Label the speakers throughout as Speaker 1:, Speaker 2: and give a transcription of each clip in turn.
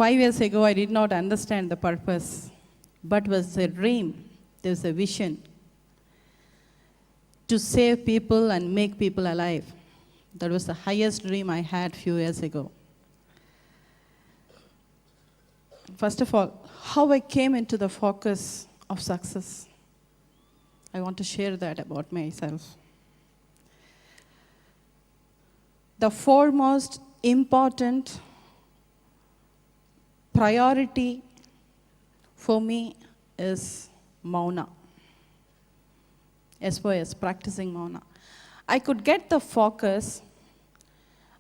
Speaker 1: 5 years ago, I did not understand the purpose, but was a dream. There was a vision to save people and make people alive. That was the highest dream I had few years ago. First of all, how I came into the focus of success. I want to share that about myself. The foremost important priority for me is Mauna, as far as practicing Mauna. I could get the focus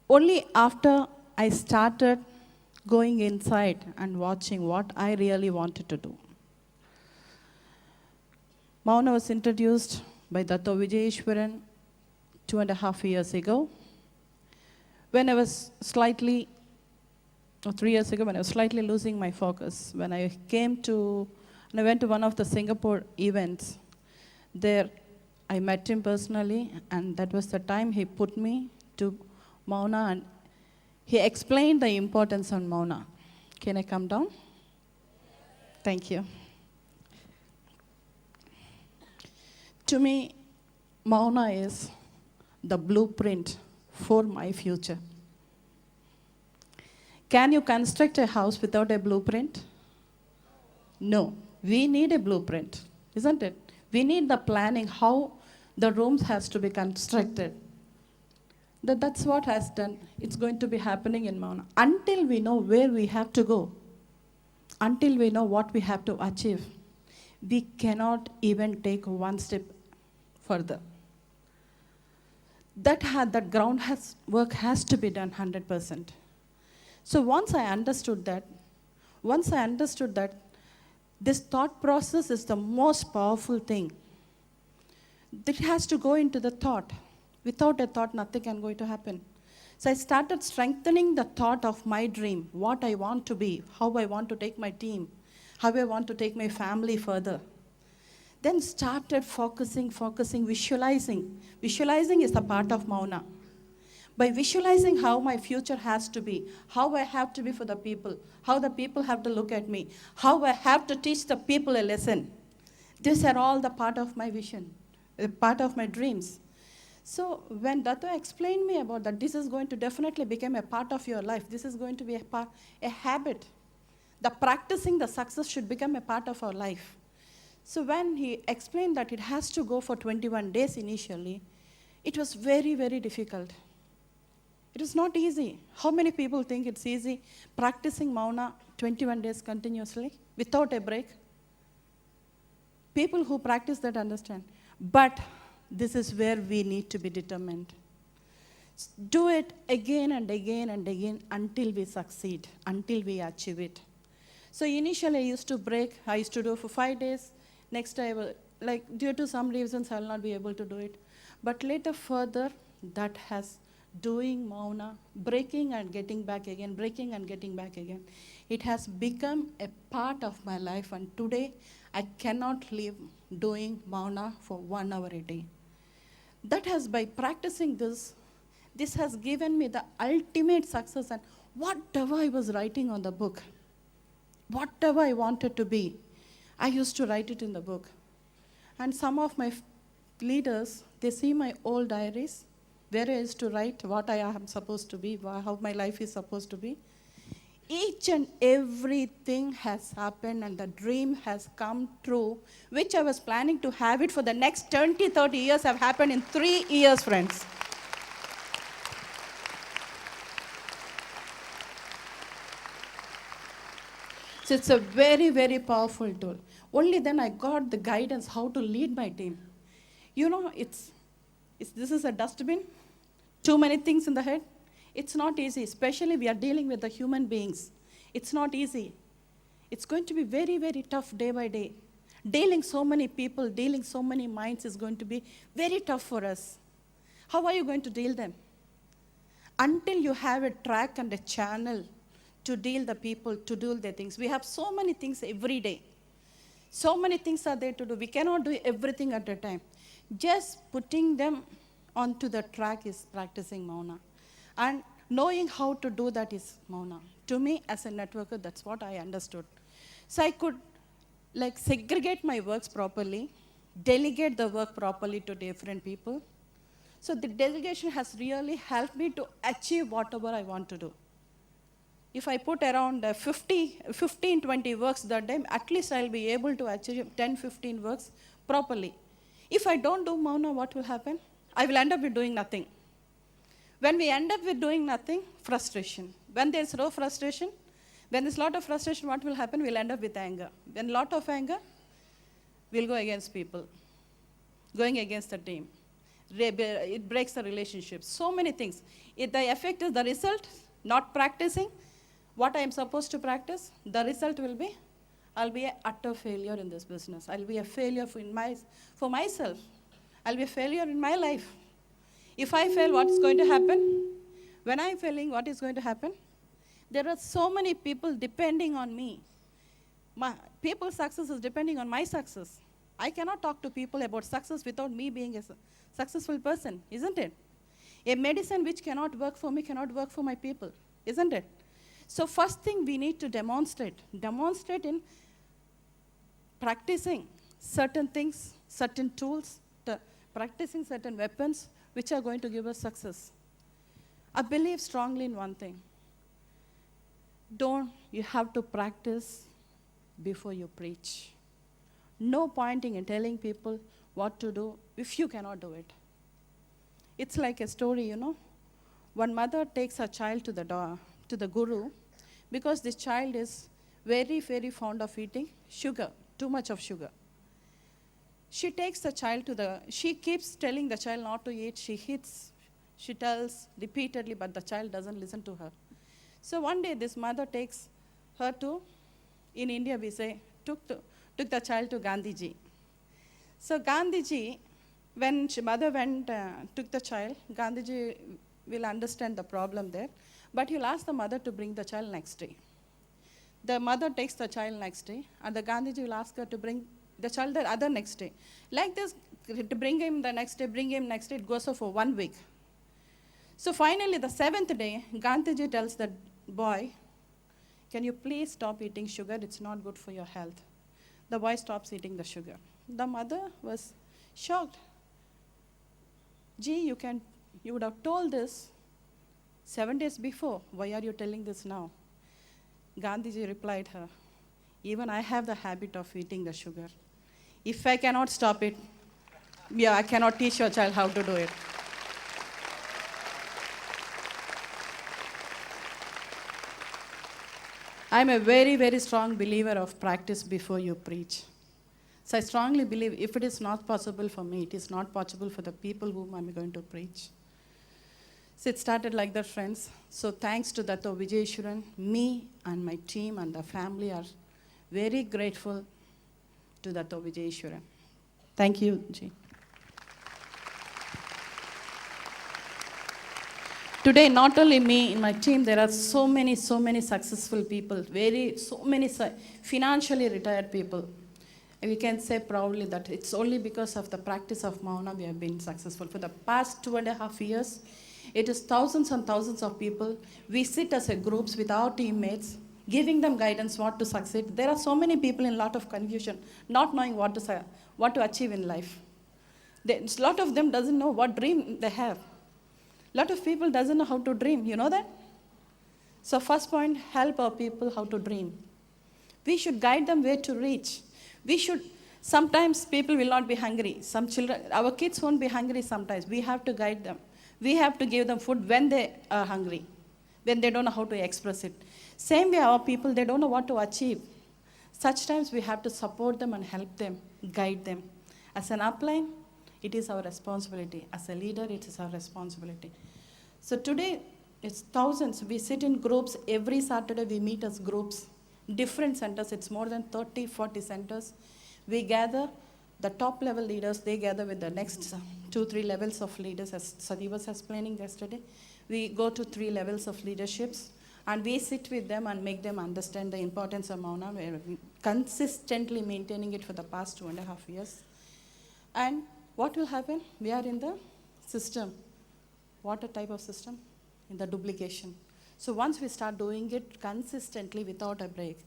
Speaker 1: only after I started going inside and watching what I really wanted to do. Mauna was introduced by Dato Vijayeshwaran 2.5 years ago. When I was slightly, or 3 years ago, when I was slightly losing my focus, when I went to one of the Singapore events, there I met him personally, and that was the time he put me to Mauna, and he explained the importance on Mauna. Can I come down? Thank you. To me, Mauna is the blueprint for my future. Can you construct a house without a blueprint? No. We need a blueprint, isn't it? We need the planning, how the rooms has to be constructed. That's what has done. It's going to be happening in Mauna. Until we know where we have to go, until we know what we have to achieve, we cannot even take one step further. That ground work has to be done 100%. So once I understood that, this thought process is the most powerful thing. It has to go into the thought. Without a thought, nothing can going to happen. So I started strengthening the thought of my dream, what I want to be, how I want to take my team, how I want to take my family further. Then started focusing, visualizing. Visualizing is the part of Mauna. By visualizing how my future has to be, how I have to be for the people, how the people have to look at me, how I have to teach the people a lesson. These are all the part of my vision, a part of my dreams. So when Dato explained me about that, this is going to definitely become a part of your life. This is going to be a habit. The practicing the success should become a part of our life. So when he explained that it has to go for 21 days initially, it was very, very difficult. It is not easy. How many people think it's easy practicing Mauna 21 days continuously without a break? People who practice that understand. But this is where we need to be determined. Do it again and again and again until we succeed, until we achieve it. So initially I used to break. I used to do for 5 days. Next I will, due to some reasons, I will not be able to do it. But later further, that has doing Mauna, breaking and getting back again, breaking and getting back again. It has become a part of my life, and today I cannot live doing Mauna for 1 hour a day. That has, by practicing this has given me the ultimate success, and whatever I was writing on the book, whatever I wanted to be, I used to write it in the book. And some of my leaders, they see my old diaries, where I used to write what I am supposed to be, how my life is supposed to be. Each and everything has happened, and the dream has come true, which I was planning to have it for the next 20, 30 years have happened in 3 years, friends. So it's a very, very powerful tool. Only then I got the guidance how to lead my team. You know, this is a dustbin, too many things in the head. It's not easy, especially we are dealing with the human beings. It's not easy. It's going to be very, very tough day by day. Dealing so many people, dealing so many minds is going to be very tough for us. How are you going to deal them? Until you have a track and a channel to deal the people, to do the things. We have so many things every day. So many things are there to do. We cannot do everything at a time. Just putting them onto the track is practicing Mauna. And Knowing how to do that is Mauna. To me, as a networker, that's what I understood. So I could like segregate my works properly, delegate the work properly to different people. So the delegation has really helped me to achieve whatever I want to do. If I put around 15, 20 works that day, at least I'll be able to achieve 10, 15 works properly. If I don't do Mauna, what will happen? I will end up with doing nothing. When we end up with doing nothing, frustration. When there's no frustration, when there's a lot of frustration, what will happen? We'll end up with anger. When a lot of anger, we'll go against people, going against the team. It breaks the relationship. So many things. If the effect is the result, not practicing what I am supposed to practice, the result will be, I'll be an utter failure in this business. I'll be a failure for myself. I'll be a failure in my life. If I fail, what's going to happen? When I'm failing, what is going to happen? There are so many people depending on me. People's success is depending on my success. I cannot talk to people about success without me being a successful person, isn't it? A medicine which cannot work for me cannot work for my people, isn't it? So first thing we need to demonstrate in practicing certain things, certain tools, practicing certain weapons which are going to give us success. I believe strongly in one thing. You have to practice before you preach. No pointing in telling people what to do if you cannot do it. It's like a story, you know. One mother takes her child to the guru because this child is very, very fond of eating sugar, too much of sugar. She takes the child she keeps telling the child not to eat. She tells repeatedly, but the child doesn't listen to her. So one day this mother takes her in India we say, took the child to Gandhiji. So Gandhiji, when mother took the child, Gandhiji will understand the problem there, but he'll ask the mother to bring the child next day. The mother takes the child next day, and the Gandhiji will ask her to bring the child the other next day. Like this, to bring him the next day, it goes on for 1 week. So finally, the 7th day, Gandhiji tells the boy, can you please stop eating sugar? It's not good for your health. The boy stops eating the sugar. The mother was shocked. Gee, you would have told this 7 days before. Why are you telling this now? Gandhiji replied her, even I have the habit of eating the sugar. If I cannot stop it, I cannot teach your child how to do it. I'm a very, very strong believer of practice before you preach. So I strongly believe if it is not possible for me, it is not possible for the people whom I'm going to preach. So it started like that, friends. So thanks to Dato Vijayeshwaran, me and my team and the family are very grateful to Dato Vijayeshwaran. Thank you, Ji. Today, not only me, in my team, there are so many successful people, so many financially retired people. And we can say proudly that it's only because of the practice of Mauna we have been successful. For the past 2.5 years, it is thousands and thousands of people. We sit as a groups with our teammates, giving them guidance what to succeed. There are so many people in a lot of confusion, not knowing what to achieve in life. A lot of them doesn't know what dream they have. A lot of people doesn't know how to dream, you know that? So first point, help our people how to dream. We should guide them where to reach. Sometimes people will not be hungry. Some children, our kids won't be hungry sometimes. We have to guide them. We have to give them food when they are hungry, when they don't know how to express it. Same way our people, they don't know what to achieve. Such times we have to support them and help them, guide them. As an upline, it is our responsibility. As a leader, it is our responsibility. So today, it's thousands. We sit in groups. Every Saturday, we meet as groups. Different centers. It's more than 30, 40 centers. We gather the top level leaders. They gather with the next 2, 3 levels of leaders. As Sadi was explaining yesterday, we go to 3 levels of leaderships. And we sit with them and make them understand the importance of Mauna. We're consistently maintaining it for the past 2.5 years. And what will happen? We are in the system. What a type of system? in the duplication. So once we start doing it consistently without a break,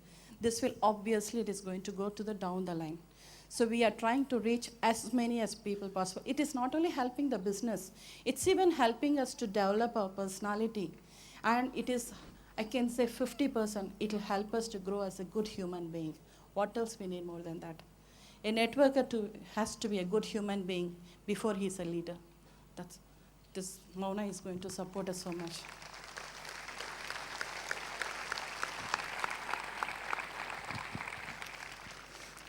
Speaker 1: this will obviously, it is going to go to the down the line. So we are trying to reach as many as people possible. It is not only helping the business, it's even helping us to develop our personality. And it is, I can say 50%, it will help us to grow as a good human being. What else we need more than that? A networker has to be a good human being before he's a leader. This Mauna is going to support us so much.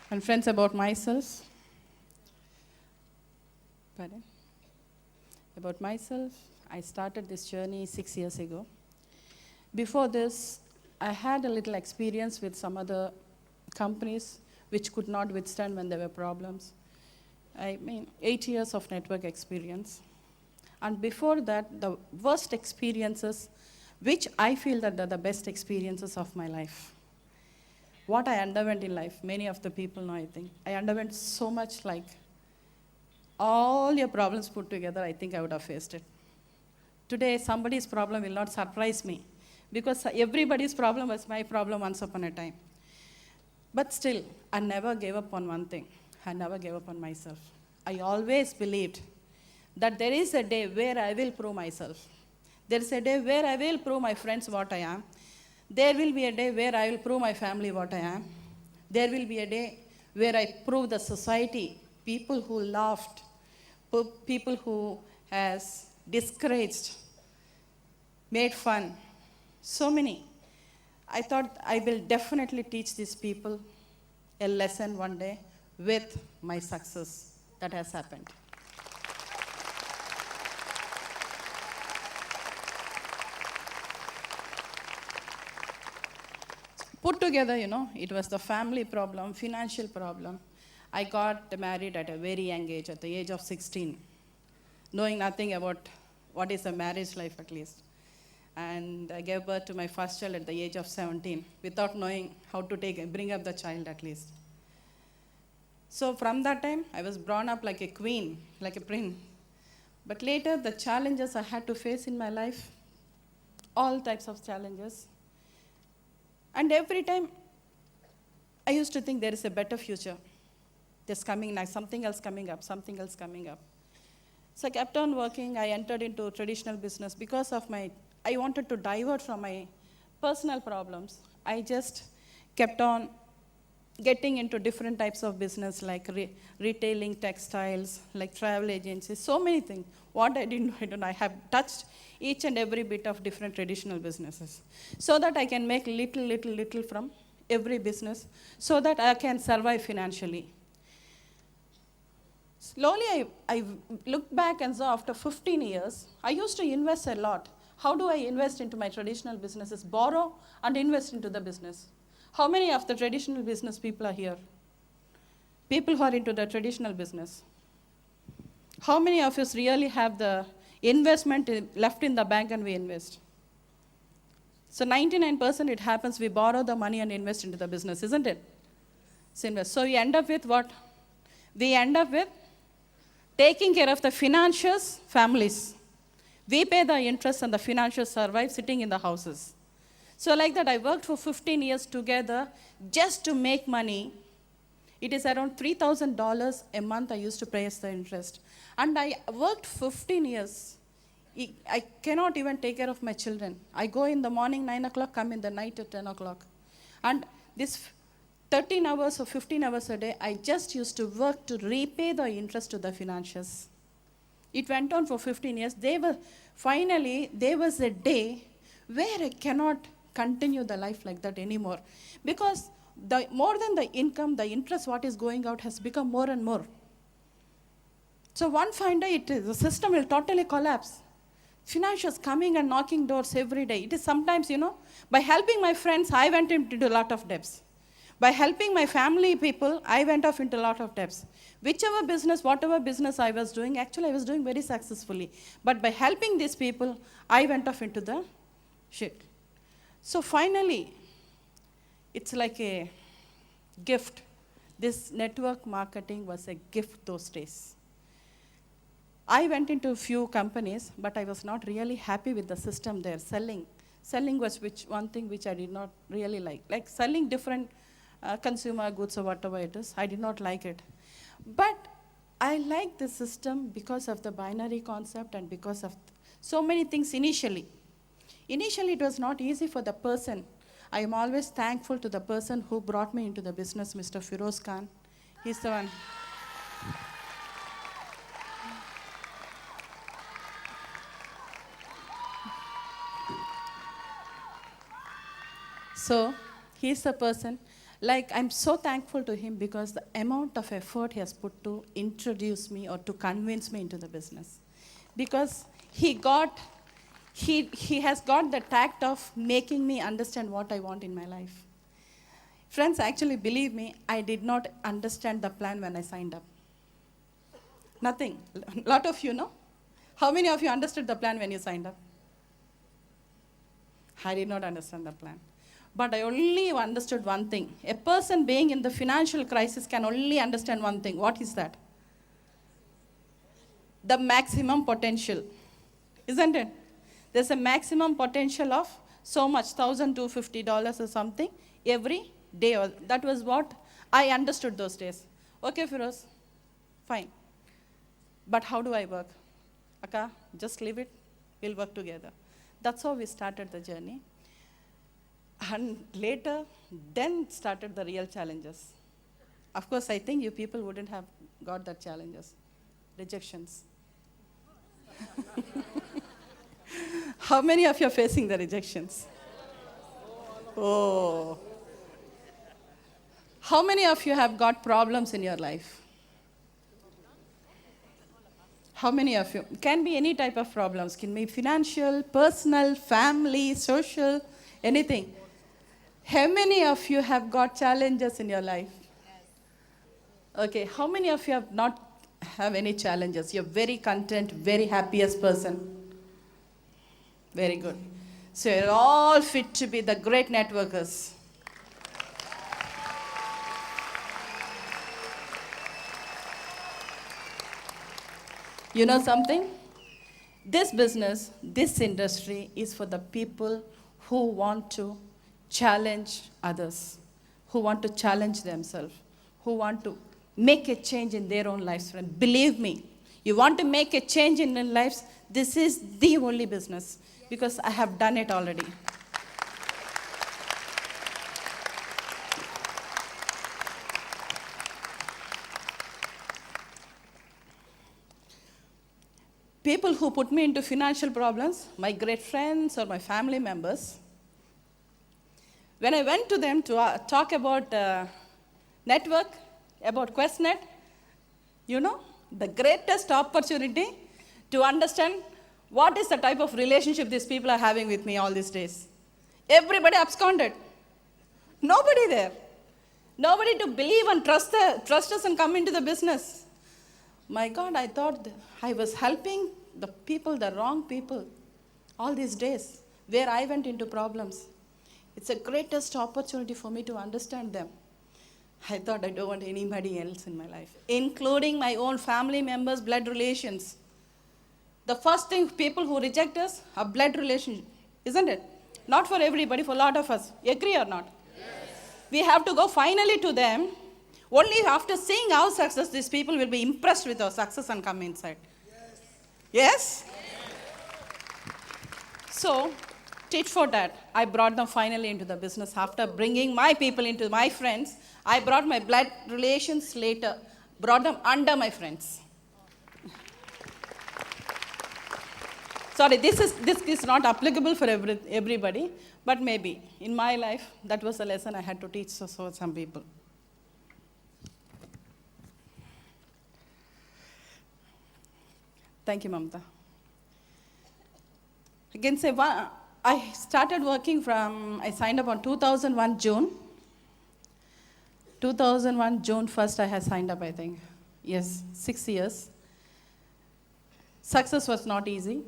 Speaker 1: And friends, about myself. Pardon? About myself, I started this journey 6 years ago. Before this, I had a little experience with some other companies which could not withstand when there were problems. 8 years of network experience. And before that, the worst experiences, which I feel that they're the best experiences of my life. What I underwent in life, many of the people know, I think. I underwent so much, like all your problems put together, I think I would have faced it. Today, somebody's problem will not surprise me, because everybody's problem was my problem once upon a time. But still, I never gave up on one thing. I never gave up on myself. I always believed that there is a day where I will prove myself. There is a day where I will prove my friends what I am. There will be a day where I will prove my family what I am. There will be a day where I prove the society, people who laughed, people who has discouraged, made fun, so many. I thought I will definitely teach these people a lesson one day with my success that has happened. Put together, it was the family problem, financial problem. I got married at a very young age, at the age of 16, knowing nothing about what is a marriage life at least. And I gave birth to my first child at the age of 17, without knowing how to bring up the child at least. So from that time, I was brought up like a queen, like a prince. But later, the challenges I had to face in my life, all types of challenges. And every time, I used to think there is a better future. There's coming now, something else coming up, something else coming up. So I kept on working. I entered into traditional business because of I wanted to divert from my personal problems. I just kept on getting into different types of business, like retailing, textiles, like travel agencies, so many things. What I didn't know, I have touched each and every bit of different traditional businesses, so that I can make little from every business, so that I can survive financially. Slowly, I looked back and saw after 15 years, I used to invest a lot. How do I invest into my traditional businesses? Borrow and invest into the business. How many of the traditional business people are here? People who are into the traditional business. How many of us really have the investment left in the bank and we invest? So 99% it happens, we borrow the money and invest into the business, isn't it? So we end up with what? We end up with taking care of the financiers, families. We pay the interest and the financiers survive sitting in the houses. So like that, I worked for 15 years together just to make money. It is around $3,000 a month I used to pay as the interest. And I worked 15 years. I cannot even take care of my children. I go in the morning, 9 o'clock, come in the night at 10 o'clock. And this 13 hours or 15 hours a day, I just used to work to repay the interest to the financiers. It went on for 15 years. Finally, there was a day where I cannot continue the life like that anymore. Because more than the income, the interest what is going out has become more and more. So one fine day, the system will totally collapse. Financials coming and knocking doors every day. It is sometimes, by helping my friends, I went into a lot of debts. By helping my family people, I went off into a lot of debts. Whichever business, whatever business I was doing, actually I was doing very successfully. But by helping these people, I went off into the shit. So finally, it's like a gift. This network marketing was a gift those days. I went into a few companies, but I was not really happy with the system there. Selling was one thing which I did not really like. Like selling different consumer goods or whatever it is, I did not like it. But I like the system because of the binary concept and because of so many things initially. Initially, it was not easy for the person. I am always thankful to the person who brought me into the business, Mr. Firoz Khan. He's the one. So, he's the person. Like, I'm so thankful to him because the amount of effort he has put to introduce me or to convince me into the business. Because he has got the tact of making me understand what I want in my life. Friends, actually, believe me, I did not understand the plan when I signed up. Nothing. A lot of you know. How many of you understood the plan when you signed up? I did not understand the plan. But I only understood one thing. A person being in the financial crisis can only understand one thing. What is that? The maximum potential. Isn't it? There's a maximum potential of so much, $1,250 or something every day. That was what I understood those days. Okay, Firoz, fine. But how do I work? Akka, just leave it. We'll work together. That's how we started the journey. And later, then started the real challenges. Of course, I think you people wouldn't have got that challenges. Rejections. How many of you are facing the rejections? Oh. How many of you have got problems in your life? How many of you? Can be any type of problems. Can be financial, personal, family, social, anything. How many of you have got challenges in your life? Okay, how many of you have not have any challenges? You're very content, very happiest person. Very good. So you're all fit to be the great networkers. You know something? This business, this industry is for the people who want to challenge others, who want to challenge themselves, who want to make a change in their own lives. Friend, believe me, you want to make a change in your lives, this is the only business because I have done it already. People who put me into financial problems, my great friends or my family members, when I went to them to talk about network, about QNET, you know, the greatest opportunity to understand what is the type of relationship these people are having with me all these days. Everybody absconded. Nobody there. Nobody to believe and trust us and come into the business. My God, I thought I was helping the people, the wrong people, all these days, where I went into problems. It's the greatest opportunity for me to understand them. I thought I don't want anybody else in my life, including my own family members, blood relations. The first thing people who reject us are blood relations, isn't it? Not for everybody, for a lot of us. Agree or not? Yes. We have to go finally to them. Only after seeing our success, these people will be impressed with our success and come inside. Yes? Yes? So, tit for tat, I brought them finally into the business. After bringing my people into my friends, I brought my blood relations later, brought them under my friends. Sorry, this is not applicable for everybody, but maybe in my life, that was a lesson I had to teach some people. Thank you, Mamta. I can say I started working I signed up on 2001 June. 2001 June 1st I had signed up, I think. Yes, 6 years. Success was not easy.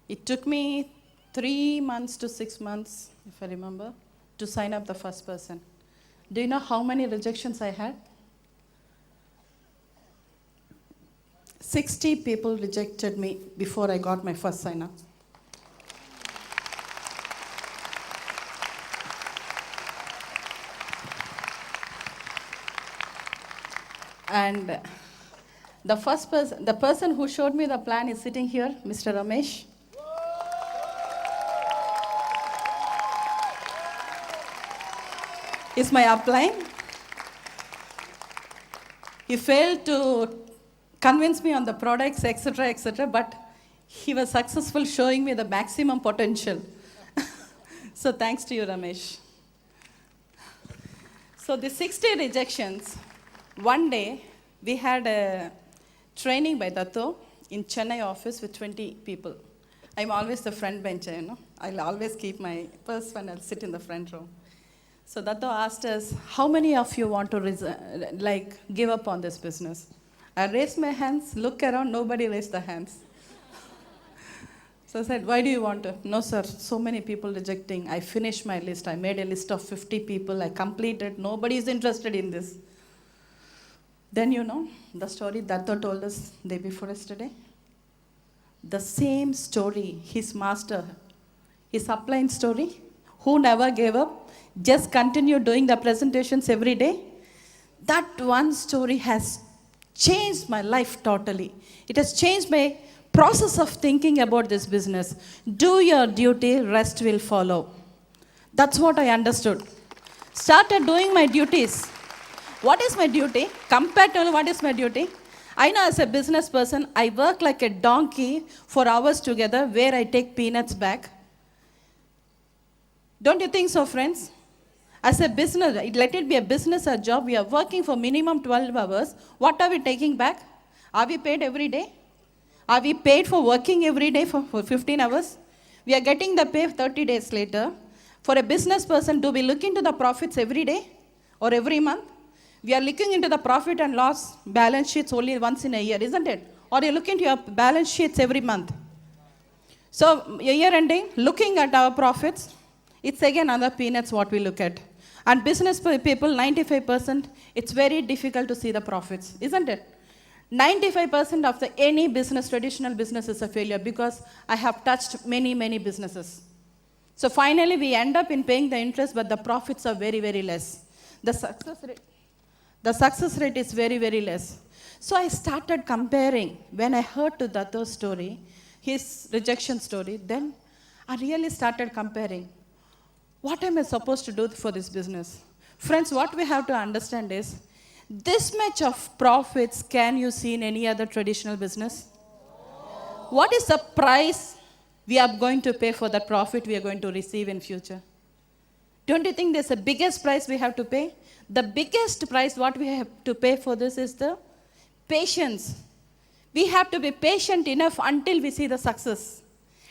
Speaker 1: It took me 3 months to 6 months, if I remember, to sign up the first person. Do you know how many rejections I had? 60 people rejected me before I got my first sign-up. And the person who showed me the plan is sitting here, Mr. Ramesh. Is my upline. He failed to convince me on the products, etc., but he was successful showing me the maximum potential. So thanks to you, Ramesh. So the 60 rejections, one day we had a training by Dato in Chennai office with 20 people. I'm always the front bencher, I'll always keep my purse when I'll sit in the front row. So Dato asked us, how many of you want to give up on this business? I raised my hands, look around, nobody raised their hands. So I said, why do you want to? No, sir, so many people rejecting. I finished my list. I made a list of 50 people. I completed. Nobody is interested in this. Then the story Dato told us day before yesterday. The same story, his master, his upline story, who never gave up, just continued doing the presentations every day. That one story has changed my life totally. It has changed my process of thinking about this business. Do your duty, rest will follow. That's what I understood. Started doing my duties. What is my duty? Compared to what is my duty? I know as a business person, I work like a donkey for hours together where I take peanuts back. Don't you think so, friends? As a business, let it be a business or job, we are working for minimum 12 hours. What are we taking back? Are we paid every day? Are we paid for working every day for 15 hours? We are getting the pay 30 days later. For a business person, do we look into the profits every day or every month? We are looking into the profit and loss balance sheets only once in a year, isn't it? Or you look into your balance sheets every month. So year ending, looking at our profits, it's again another peanuts what we look at. And business people, 95%, it's very difficult to see the profits, isn't it? 95% of any business, traditional business is a failure because I have touched many, many businesses. So finally, we end up in paying the interest, but the profits are very, very less. The success rate is very, very less. So I started comparing. When I heard to Dato's story, his rejection story, then I really started comparing. What am I supposed to do for this business? Friends, what we have to understand is, this much of profits can you see in any other traditional business? What is the price we are going to pay for that profit we are going to receive in future? Don't you think there's the biggest price we have to pay? The biggest price what we have to pay for this is the patience. We have to be patient enough until we see the success.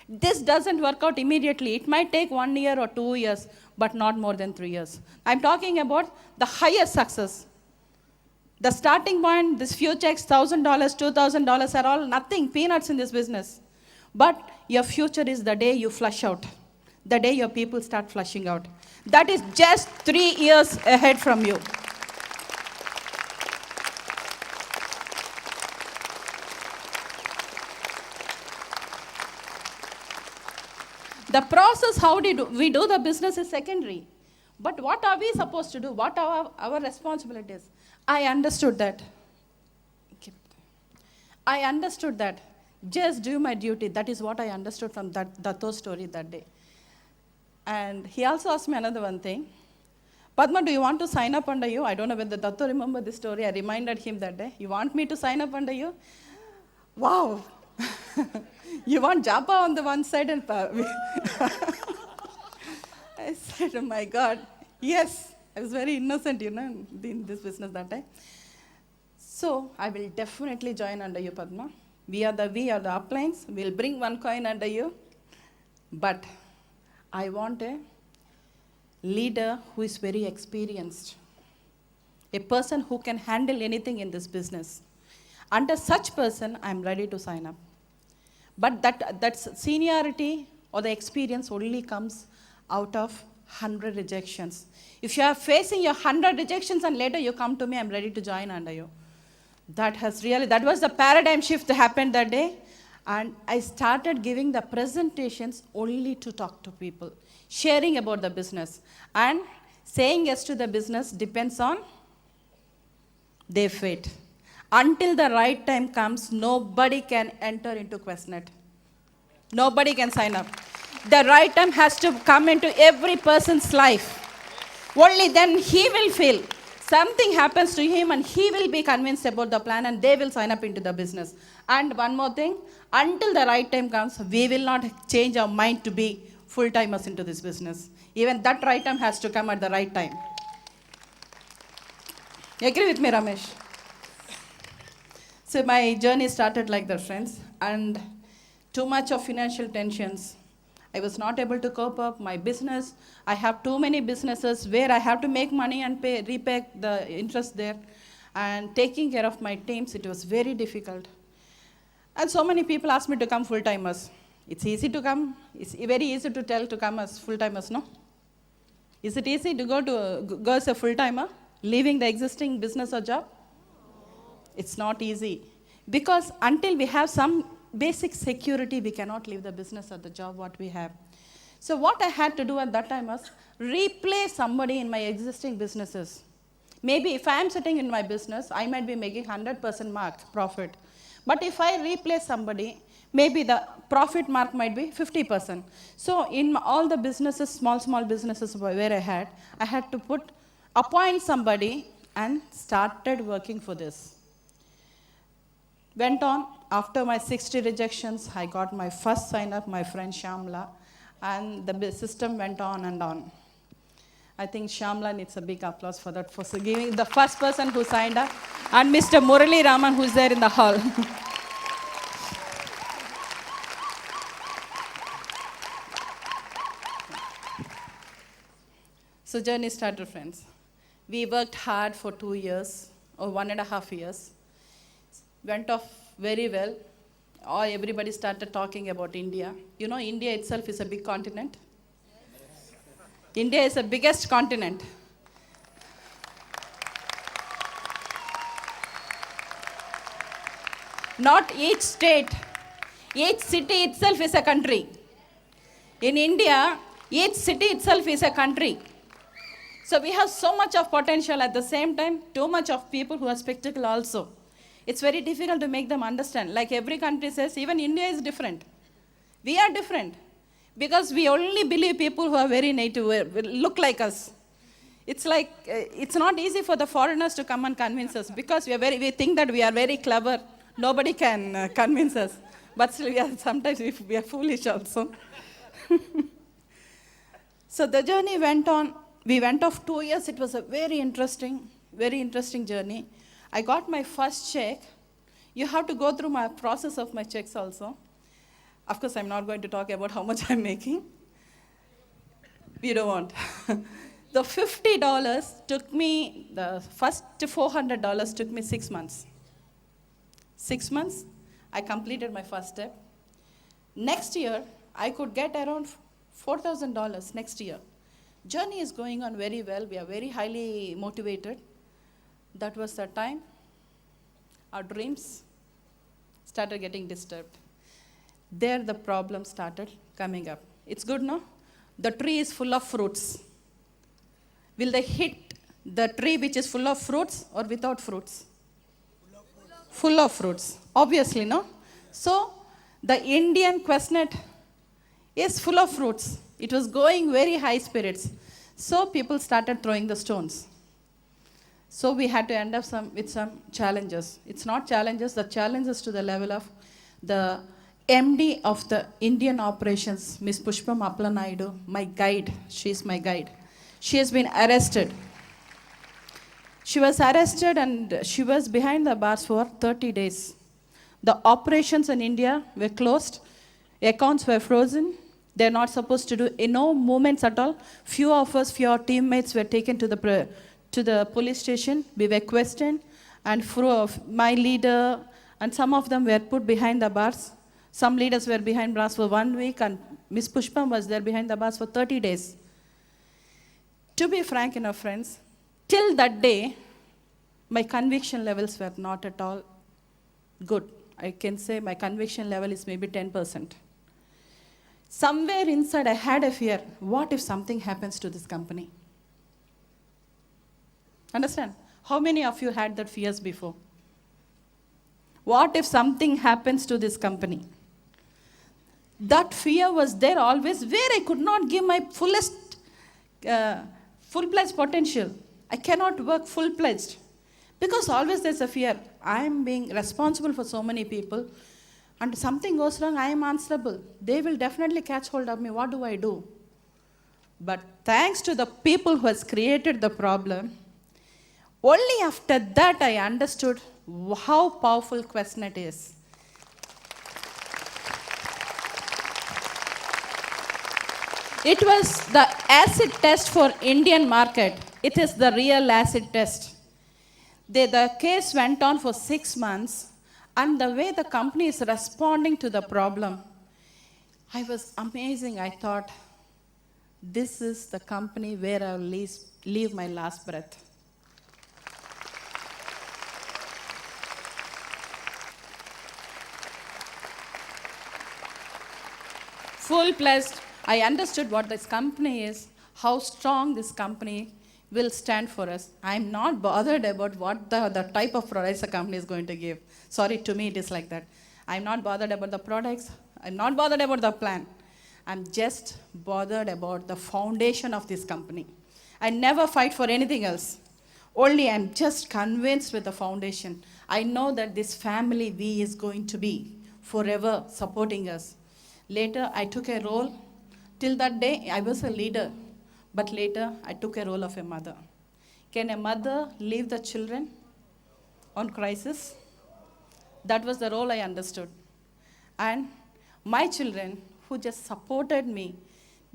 Speaker 1: This doesn't work out immediately. It might take 1 year or 2 years, but not more than 3 years. I'm talking about the highest success. The starting point, this few checks, $1,000, $2,000 are all nothing, peanuts in this business. But your future is the day you flush out, the day your people start flushing out. That is just 3 years ahead from you. The process, how we do the business is secondary. But what are we supposed to do? What are our responsibilities? I understood that. I understood that. Just do my duty. That is what I understood from Dato story that day. And he also asked me another one thing. Padma, do you want to sign up under you? I don't know whether Dato remember this story. I reminded him that day. You want me to sign up under you? Wow. You want Japa on the one side and I said, oh my God, yes. I was very innocent, in this business that time. So I will definitely join under you, Padma. We are the uplines. We'll bring one coin under you. But I want a leader who is very experienced. A person who can handle anything in this business. Under such person, I'm ready to sign up. But that seniority or the experience only comes out of 100 rejections. If you are facing your 100 rejections and later you come to me, I'm ready to join under you. That was the paradigm shift that happened that day. And I started giving the presentations only to talk to people, sharing about the business. And saying yes to the business depends on their fate. Until the right time comes, nobody can enter into QNET. Nobody can sign up. The right time has to come into every person's life. Only then he will feel. Something happens to him and he will be convinced about the plan and they will sign up into the business. And one more thing, until the right time comes, we will not change our mind to be full-timers into this business. Even that right time has to come at the right time. Agree with me, Ramesh? So my journey started like that, friends. And too much of financial tensions. I was not able to cope up my business. I have too many businesses where I have to make money and repay the interest there. And taking care of my teams, it was very difficult. And so many people ask me to come full-timers. It's easy to come. It's very easy to tell to come as full-timers, no? Is it easy to go as a full-timer, leaving the existing business or job? It's not easy. Because until we have some basic security, we cannot leave the business or the job what we have. So what I had to do at that time was replace somebody in my existing businesses. Maybe if I am sitting in my business, I might be making 100% mark profit. But if I replace somebody, maybe the profit mark might be 50%. So in all the businesses, small businesses where I had to appoint somebody and started working for this. Went on, after my 60 rejections, I got my first sign-up, my friend Shamla, and the system went on and on. I think Shamla needs a big applause for that, for giving the first person who signed up, and Mr. Murali Raman, who's there in the hall. So journey started, friends. We worked hard for 2 years, or 1.5 years. Went off very well. Everybody started talking about India. You know, India itself is a big continent. India is the biggest continent. Not each state, each city itself is a country. In India, each city itself is a country. So we have so much of potential, at the same time, too much of people who are spectacle also. It's very difficult to make them understand. Like every country says, even India is different. We are different. Because we only believe people who are very native, look like us. It's like, it's not easy for the foreigners to come and convince us, because we think that we are very clever. Nobody can convince us. But still, sometimes we are foolish also. So the journey went on. We went off 2 years. It was a very interesting journey. I got my first check. You have to go through my process of my checks also. Of course, I'm not going to talk about how much I'm making. We don't want. The $50 took me, the first $400 took me 6 months. 6 months, I completed my first step. Next year, I could get around $4,000 next year. Journey is going on very well. We are very highly motivated. That was the time our dreams started getting disturbed. There the problem started coming up. It's good, no? The tree is full of fruits. Will they hit the tree which is full of fruits or without fruits? Full of fruits. Obviously, no? So the Indian QNET is full of fruits. It was going very high spirits. So people started throwing the stones. So we had to end up with some challenges. It's not challenges, the challenges to the level of the MD of the Indian operations, Ms. Pushpam Aplanaidu, my guide. She's my guide. She has been arrested. She was arrested and she was behind the bars for 30 days. The operations in India were closed. Accounts were frozen. They're not supposed to do no movements at all. Few of us, few of our teammates were taken to the police station. We were questioned, and my leader and some of them were put behind the bars. Some leaders were behind bars for 1 week, and Ms. Pushpam was there behind the bars for 30 days. To be frank enough, friends, till that day, my conviction levels were not at all good. I can say my conviction level is maybe 10%. Somewhere inside, I had a fear. What if something happens to this company? Understand? How many of you had that fears before? What if something happens to this company? That fear was there always, where I could not give my full-fledged potential. I cannot work full-fledged. Because always there's a fear. I am being responsible for so many people, and something goes wrong, I am answerable. They will definitely catch hold of me. What do I do? But thanks to the people who has created the problem, only after that I understood how powerful QNET is. It was the acid test for Indian market. It is the real acid test. The case went on for 6 months, and the way the company is responding to the problem, I was amazing. I thought, this is the company where I will leave my last breath. Full-fledged, I understood what this company is, how strong this company will stand for us. I'm not bothered about what the type of products the company is going to give. Sorry, to me it is like that. I'm not bothered about the products. I'm not bothered about the plan. I'm just bothered about the foundation of this company. I never fight for anything else. Only I'm just convinced with the foundation. I know that this family V is going to be forever supporting us. Later, I took a role. Till that day, I was a leader. But later, I took a role of a mother. Can a mother leave the children on crisis? That was the role I understood. And my children, who just supported me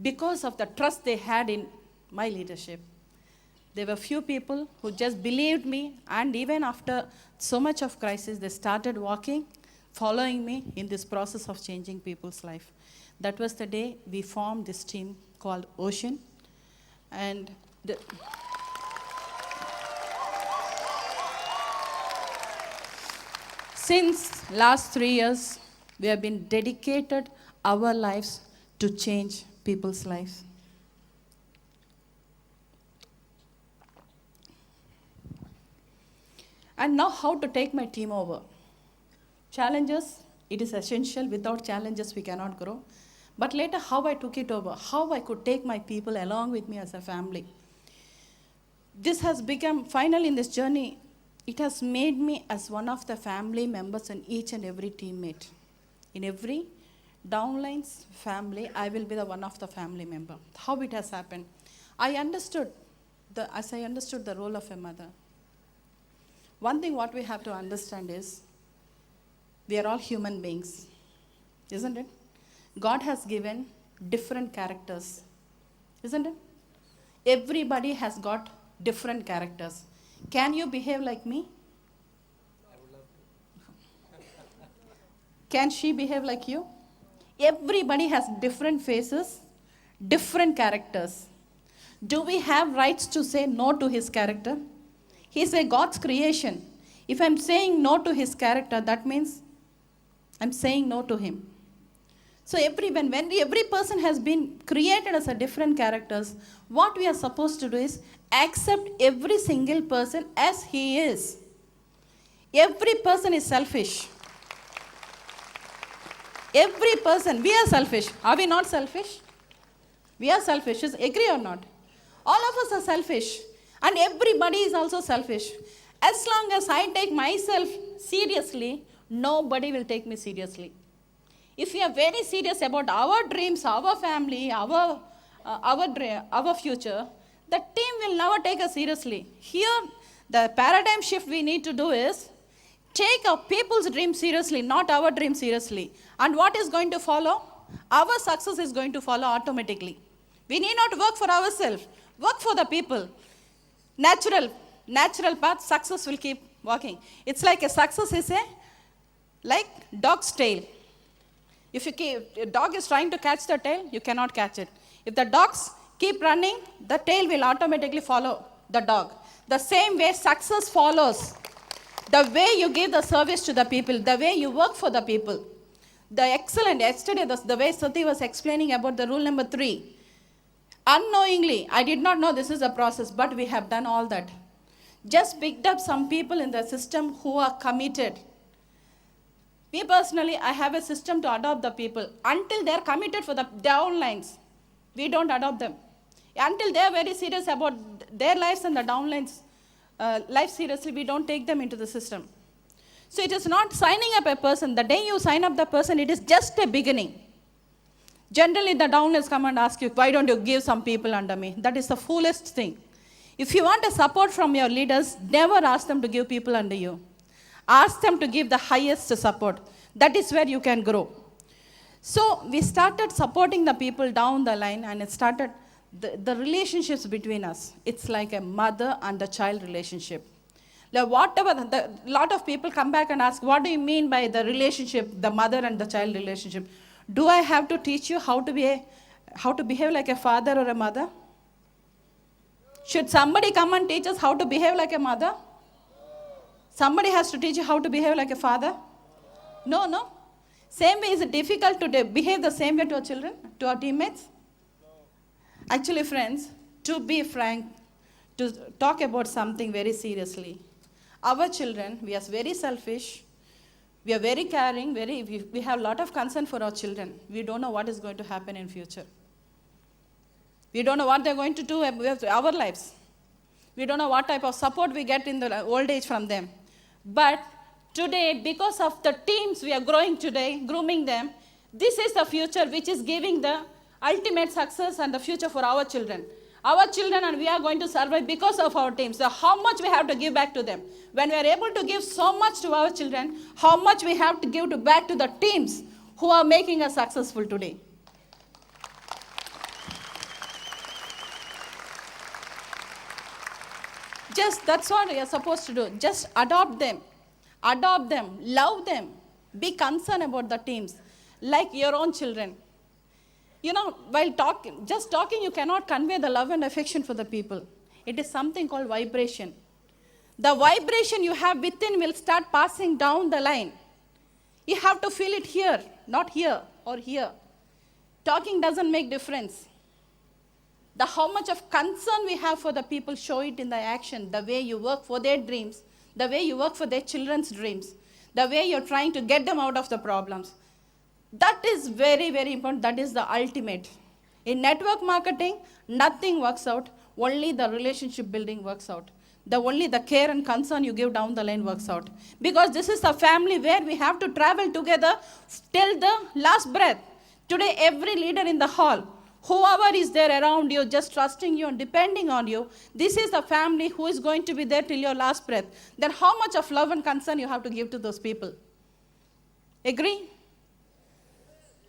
Speaker 1: because of the trust they had in my leadership. There were few people who just believed me, and even after so much of crisis, they started walking, following me in this process of changing people's life. That was the day we formed this team called Ocean. And since last 3 years, we have been dedicated our lives to change people's lives. And now how to take my team over. Challenges, it is essential. Without challenges, we cannot grow. But later, how I took it over, how I could take my people along with me as a family. This has become, finally in this journey, it has made me as one of the family members in each and every teammate. In every downlines family, I will be the one of the family member. How it has happened. As I understood the role of a mother. One thing what we have to understand is, we are all human beings, isn't it? God has given different characters, isn't it? Everybody has got different characters. Can you behave like me?
Speaker 2: I would love to.
Speaker 1: Can she behave like you? Everybody has different faces, different characters. Do we have rights to say no to his character? He's a God's creation. If I'm saying no to his character, that means I'm saying no to him. So when every person has been created as a different characters, what we are supposed to do is accept every single person as he is. Every person is selfish. Every person, we are selfish. Are we not selfish? We are selfish. Agree or not? All of us are selfish. And everybody is also selfish. As long as I take myself seriously, nobody will take me seriously. If we are very serious about our dreams, our family, our future, the team will never take us seriously. Here, the paradigm shift we need to do is take our people's dream seriously, not our dream seriously. And what is going to follow? Our success is going to follow automatically. We need not work for ourselves, work for the people. Natural path, success will keep walking. It's like a success is like dog's tail. If a dog is trying to catch the tail, you cannot catch it. If the dogs keep running, the tail will automatically follow the dog. The same way success follows. The way you give the service to the people, the way you work for the people. Yesterday, the way Sati was explaining about the rule number 3. Unknowingly, I did not know this is a process, but we have done all that. Just picked up some people in the system who are committed. Me personally, I have a system to adopt the people. Until they are committed for the downlines, we don't adopt them. Until they are very serious about their lives and the downlines, life seriously, we don't take them into the system. So it is not signing up a person. The day you sign up the person, it is just a beginning. Generally, the downlines come and ask you, why don't you give some people under me? That is the foolest thing. If you want a support from your leaders, never ask them to give people under you. Ask them to give the highest support. That is where you can grow. So we started supporting the people down the line, and it started the relationships between us. It's like a mother and a child relationship. Now, lot of people come back and ask, what do you mean by the relationship, the mother and the child relationship? Do I have to teach you how to behave like a father or a mother? Should somebody come and teach us how to behave like a mother? Somebody has to teach you how to behave like a father? No. Same way, is it difficult to behave the same way to our children, to our teammates? Actually, friends, to be frank, to talk about something very seriously, our children, we are very selfish, we are very caring, we have a lot of concern for our children. We don't know what is going to happen in future. We don't know what they're going to do with our lives. We don't know what type of support we get in the old age from them. But today, because of the teams we are growing today, grooming them, this is the future which is giving the ultimate success and the future for our children. Our children and we are going to survive because of our teams. So how much we have to give back to them? When we are able to give so much to our children, how much we have to give back to the teams who are making us successful today? That's what we are supposed to do. Just adopt them, love them, be concerned about the teams, like your own children. While talking, you cannot convey the love and affection for the people. It is something called vibration. The vibration you have within will start passing down the line. You have to feel it here, not here or here. Talking doesn't make difference. How much of concern we have for the people, show it in the action, the way you work for their dreams, the way you work for their children's dreams, the way you're trying to get them out of the problems. That is very, very important. That is the ultimate. In network marketing, nothing works out. Only the relationship building works out. Only the care and concern you give down the line works out. Because this is a family where we have to travel together till the last breath. Today, every leader in the hall, whoever is there around you, just trusting you and depending on you, this is the family who is going to be there till your last breath. Then how much of love and concern you have to give to those people? Agree?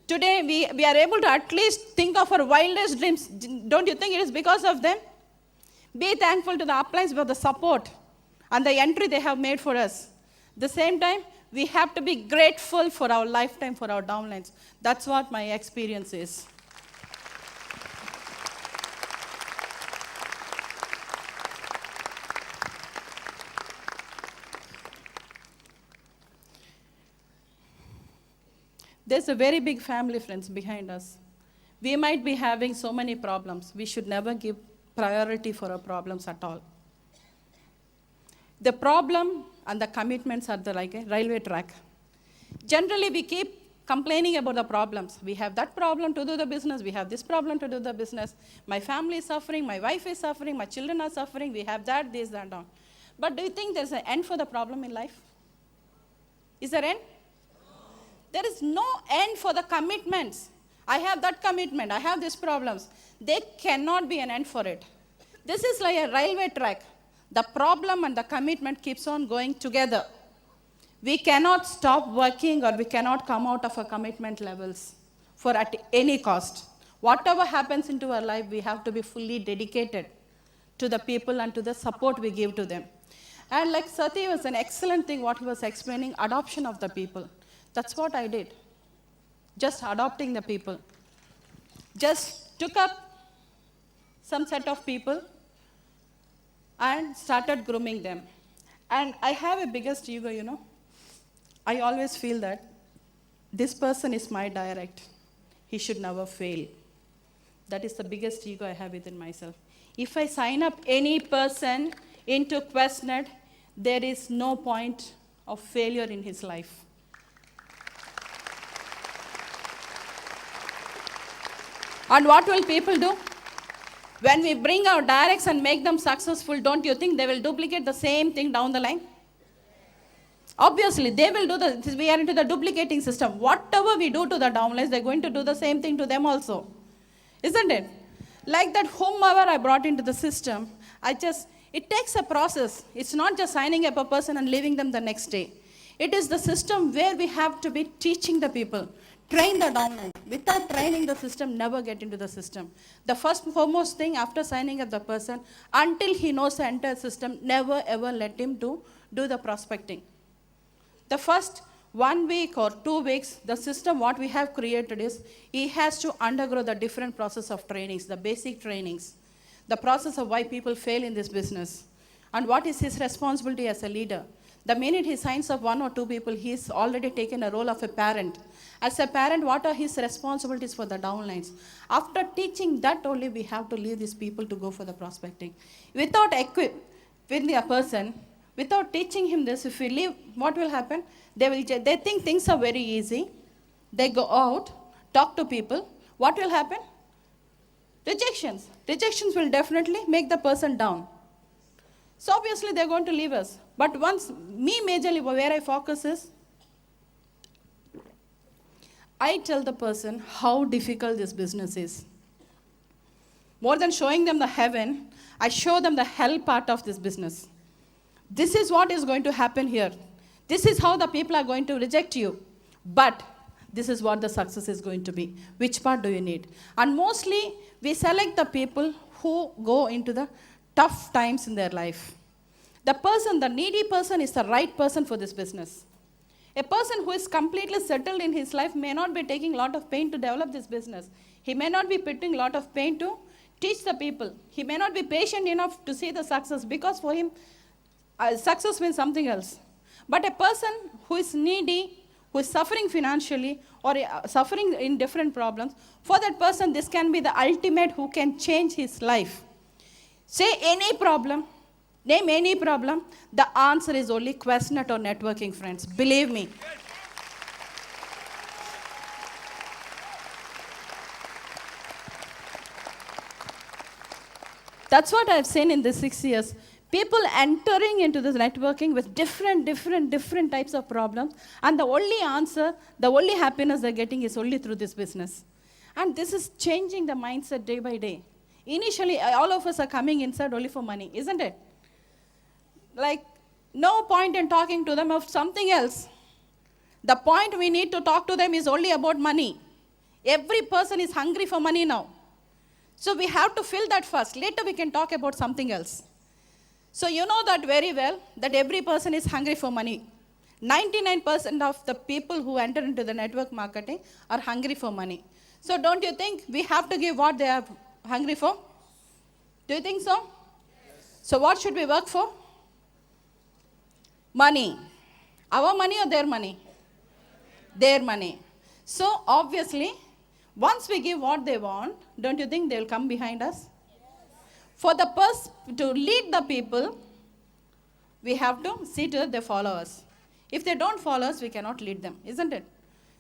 Speaker 1: Today, we are able to at least think of our wildest dreams. Don't you think it is because of them? Be thankful to the uplines for the support and the entry they have made for us. At the same time, we have to be grateful for our lifetime, for our downlines. That's what my experience is. There's a very big family, friends, behind us. We might be having so many problems. We should never give priority for our problems at all. The problem and the commitments are like a railway track. Generally, we keep complaining about the problems. We have that problem to do the business. We have this problem to do the business. My family is suffering. My wife is suffering. My children are suffering. We have that, this, that, that. But do you think there's an end for the problem in life? Is there an end? There is no end for the commitments. I have that commitment. I have these problems. There cannot be an end for it. This is like a railway track. The problem and the commitment keeps on going together. We cannot stop working or we cannot come out of our commitment levels for at any cost. Whatever happens into our life, we have to be fully dedicated to the people and to the support we give to them. And like Sati was an excellent thing what he was explaining, adoption of the people. That's what I did. Just adopting the people. Just took up some set of people and started grooming them. And I have a biggest ego, I always feel that this person is my direct. He should never fail. That is the biggest ego I have within myself. If I sign up any person into QNET, there is no point of failure in his life. And what will people do? When we bring our directs and make them successful, don't you think they will duplicate the same thing down the line? Obviously, they will do we are into the duplicating system. Whatever we do to the downlines, they're going to do the same thing to them also. Isn't it? Like that, whomever I brought into the system, it takes a process. It's not just signing up a person and leaving them the next day. It is the system where we have to be teaching the people. Train the downline. Without training the system, never get into the system. The foremost thing after signing up the person, until he knows the entire system, never ever let him do the prospecting. The first 1 week or 2 weeks, the system what we have created is, he has to undergo the different process of trainings, the basic trainings, the process of why people fail in this business, and what is his responsibility as a leader. The minute he signs up 1 or 2 people, he's already taken a role of a parent. As a parent, what are his responsibilities for the downlines? After teaching that only, we have to leave these people to go for the prospecting. Without equipping a person, without teaching him this, if we leave, what will happen? They think things are very easy. They go out, talk to people. What will happen? Rejections. Rejections will definitely make the person down. So obviously they're going to leave us. But majorly where I focus is, I tell the person how difficult this business is. More than showing them the heaven, I show them the hell part of this business. This is what is going to happen here. This is how the people are going to reject you. But this is what the success is going to be. Which part do you need? And mostly, we select the people who go into the tough times in their life. The needy person is the right person for this business. A person who is completely settled in his life may not be taking a lot of pain to develop this business. He may not be putting a lot of pain to teach the people. He may not be patient enough to see the success, because for him, success means something else. But a person who is needy, who is suffering financially or suffering in different problems, for that person, this can be the ultimate who can change his life. Say any problem, name any problem, the answer is only QNET or networking, friends. Believe me. That's what I've seen in the 6 years. People entering into this networking with different types of problems, and the only answer, the only happiness they're getting is only through this business. And this is changing the mindset day by day. Initially, all of us are coming inside only for money, isn't it? Like, no point in talking to them of something else. The point we need to talk to them is only about money. Every person is hungry for money now. So we have to fill that first. Later we can talk about something else. So you know that very well, that every person is hungry for money. 99% of the people who enter into the network marketing are hungry for money. So don't you think we have to give what they are hungry for? Do you think so? Yes. So what should we work for? Money. Our money or their money? Their money. So obviously, once we give what they want, don't you think they'll come behind us? For the to lead the people, we have to see to it they follow us. If they don't follow us, we cannot lead them, isn't it?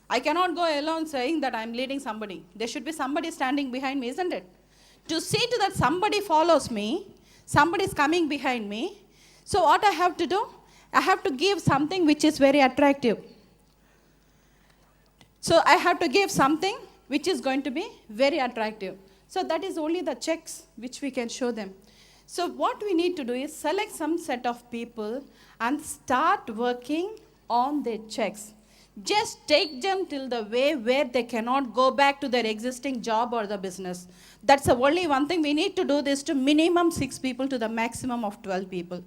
Speaker 1: I cannot go alone saying that I'm leading somebody. There should be somebody standing behind me, isn't it? To see to that somebody follows me, somebody is coming behind me. So what I have to do? I have to give something which is very attractive. So I have to give something which is going to be very attractive. So that is only the checks which we can show them. So what we need to do is select some set of people and start working on their checks. Just take them till the way where they cannot go back to their existing job or the business. That's the only one thing we need to do, this to minimum 6 people to the maximum of 12 people.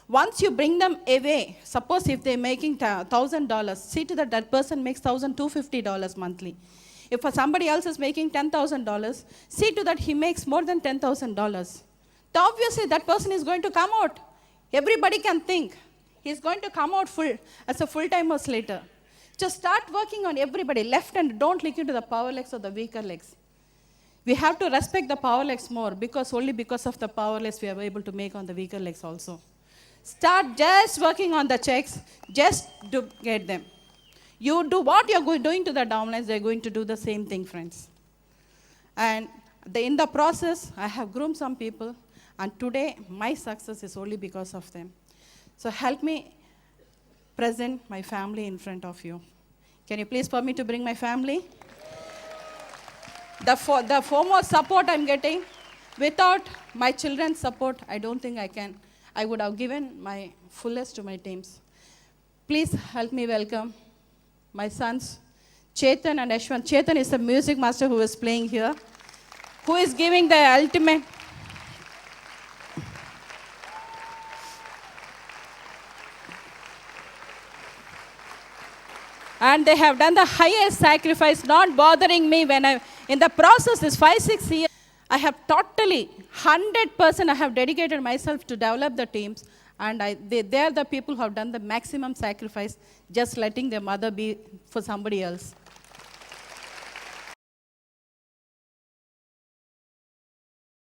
Speaker 1: Once you bring them away, suppose if they're making $1,000, see to that person makes $1,250 monthly. If somebody else is making $10,000, see to that he makes more than $10,000. Obviously, that person is going to come out. Everybody can think. He's going to come out full as a full-timers later. Just start working on everybody, left and don't look into the power legs or the weaker legs. We have to respect the power legs more because only because of the power legs we are able to make on the weaker legs also. Start just working on the checks, just to get them. You do what you're doing to the downlines, they're going to do the same thing, friends. And in the process, I have groomed some people, and today my success is only because of them. So help me present my family in front of you. Can you please permit me to bring my family? The foremost support I'm getting, without my children's support, I don't think I would have given my fullest to my teams. Please help me welcome my sons, Chetan and Ashwant. Chetan is the music master who is playing here, who is giving the ultimate. And they have done the highest sacrifice, not bothering me when in the process, this 5-6 years, I have totally, 100% I have dedicated myself to develop the teams. And they are the people who have done the maximum sacrifice, just letting their mother be for somebody else.